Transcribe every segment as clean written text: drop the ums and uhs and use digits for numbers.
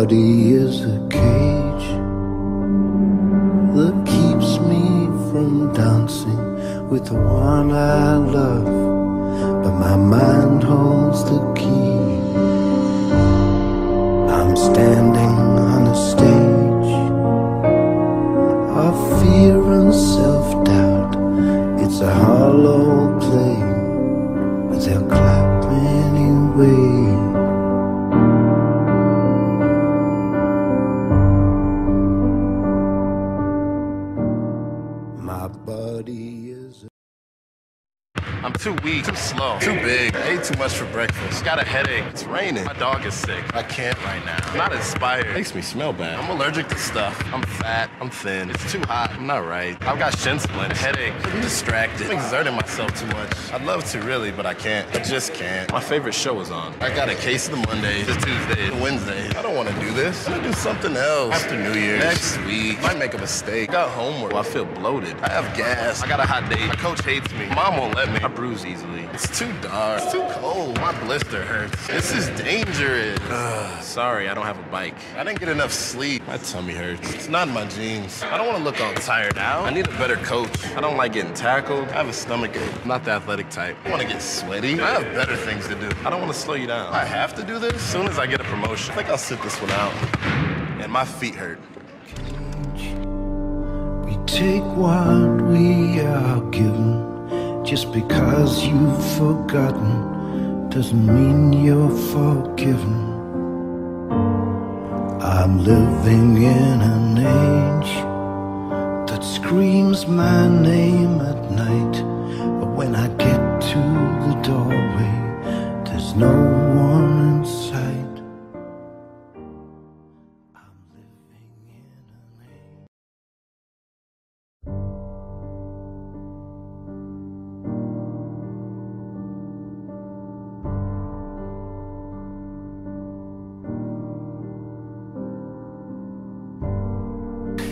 body is a cage that keeps me from dancing with the one I love, but my mind holds the key. I'm standing on a stage of fear and self-doubt. It's a hollow play, but they'll clap anyway. My body is I'm too weak, too slow, too big. I ate too much for breakfast. Got a headache. It's raining. My dog is sick. I can't right now. I'm not inspired. It makes me smell bad. I'm allergic to stuff. I'm fat. I'm thin. It's too hot. I'm not right. I've got shin splints, headache. I'm distracted. I'm exerting myself too much. I'd love to really, but I can't. I just can't. My favorite show is on. I got a case of the Mondays, the Tuesdays, the Wednesdays. I don't want to do this. I'm gonna do something else. After New Year's, next week, might make a mistake. Got homework. Well, I feel bloated. I have gas. I got a hot date. My coach hates me. Mom won't let me. I bruise easily. It's too dark. It's too cold. My blister hurts. This is dangerous. Sorry, I don't have a bike. I didn't get enough sleep. My tummy hurts. It's not in my jeans. I don't want to look all tired out. I need a better coach. I don't like getting tackled. I have a stomach ache. I'm not the athletic type. I want to get sweaty. I have better things to do. I don't want to slow you down. I have to do this as soon as I get a promotion. I think I'll sit this one out. And my feet hurt. we take what we are given. Just because you've forgotten doesn't mean you're forgiven. I'm living in an age that screams my name at night, but when I get to the doorway, there's no one in sight.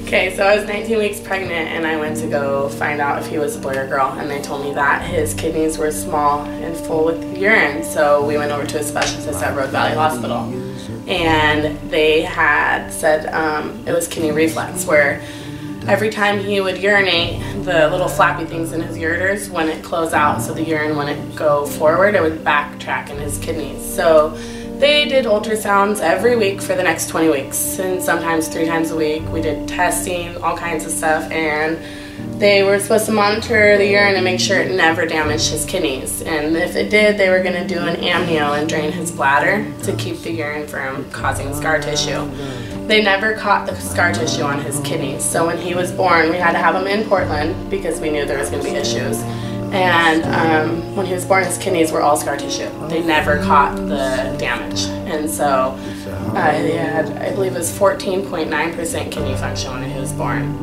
Okay, so I was 19 weeks pregnant and I went to go find out if he was a boy or girl, and they told me that his kidneys were small and full with urine. So we went over to a specialist at Road Valley Hospital, and they had said it was kidney reflux, where every time he would urinate, the little flappy things in his ureters wouldn't close out, so the urine wouldn't go forward, it would backtrack in his kidneys. So they did ultrasounds every week for the next 20 weeks, and sometimes 3 times a week. We did testing, all kinds of stuff, and they were supposed to monitor the urine and make sure it never damaged his kidneys. And if it did, they were going to do an amnio and drain his bladder to keep the urine from causing scar tissue. They never caught the scar tissue on his kidneys, so when he was born, we had to have him in Portland because we knew there was going to be issues. And when he was born, his kidneys were all scar tissue. They never caught the damage. And so he had, I believe it was 14.9% kidney function when he was born.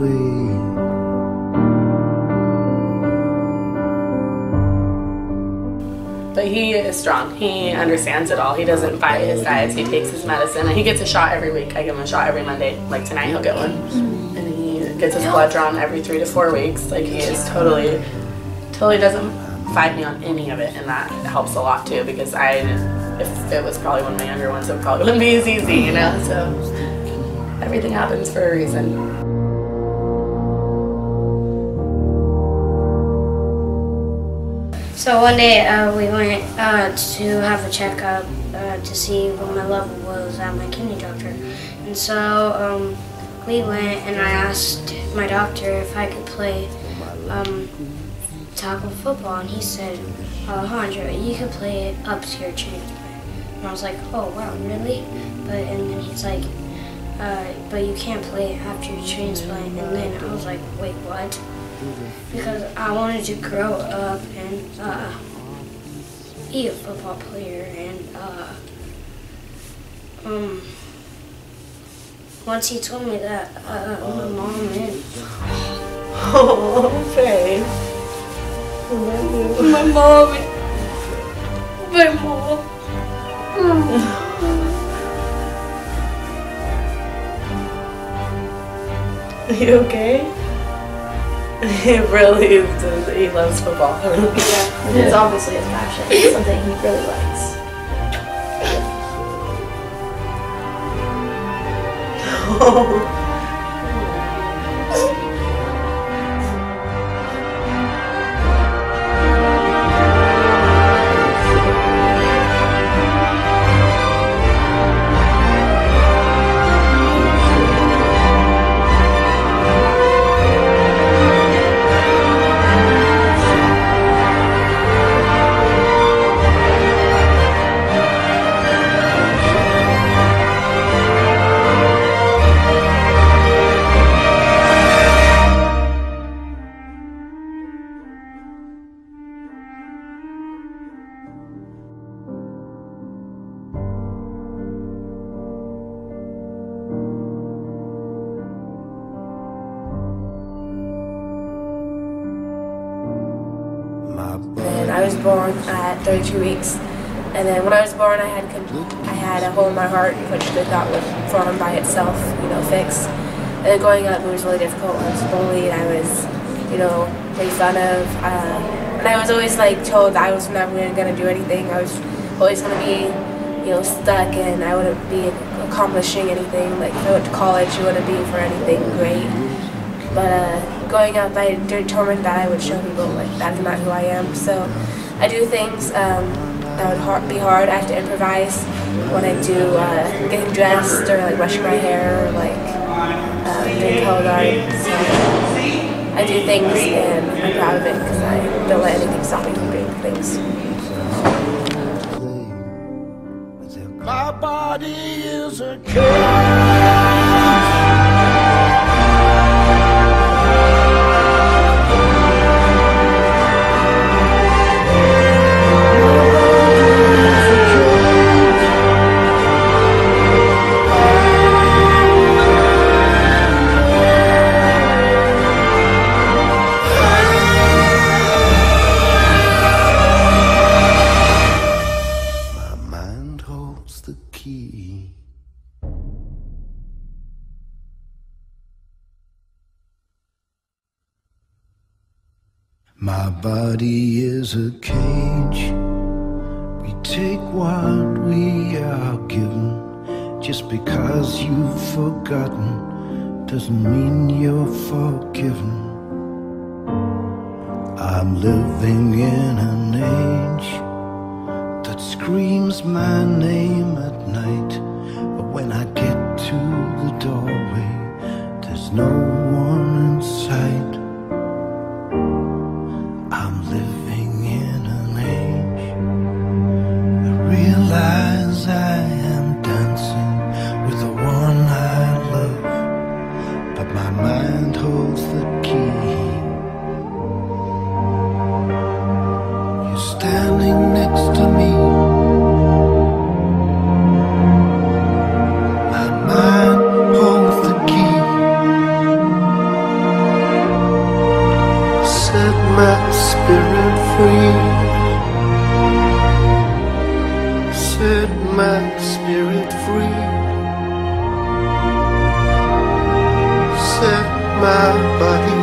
But he is strong. He understands it all. He doesn't fight his diets. He takes his medicine. And he gets a shot every week. I give him a shot every Monday. Like tonight, he'll get one. And he gets his blood drawn every 3 to 4 weeks. Like he is totally doesn't fight me on any of it, and that helps a lot too, because if it was probably one of my younger ones, it probably wouldn't be as easy, you know, so everything happens for a reason. So one day we went to have a checkup to see what my level was at my kidney doctor, and so we went and I asked my doctor if I could play tackle football, and he said, Alejandro, you can play it up to your transplant. And I was like, oh wow, really? And then he's like, but you can't play it after your transplant. And then I was like, wait, what? Because I wanted to grow up and be a football player, and once he told me that, my mom and Oh, babe. my mom. Are you okay? He really is. He loves football. Yeah, it's obviously his passion. It's something he really likes. And I was born at 32 weeks, and then when I was born, I had a hole in my heart, which they thought would form by itself, fix. And then growing up, it was really difficult. I was bullied. I was, made fun of, and I was always told that I was never going to do anything. I was always going to be, stuck, and I wouldn't be accomplishing anything. Like if I went to college, it wouldn't be for anything great. But growing up, I determined that I would show people that's not who I am. So I do things that would be hard. I have to improvise when I do getting dressed or brushing my hair or doing color guard. So I do things and I'm proud of it because I don't let anything stop me from doing things. My body is a cage. The key. My body is a cage. We take what we are given. Just because you've forgotten doesn't mean you're forgiven. I'm living in an age that screams my name at night. But when I get to the doorway, there's no one in sight. I'm living in an age. I realize I am dancing with the one I love, but my mind holds the key. You're standing next to me. My mind holds the key. Set my spirit free. Set my spirit free. Set my body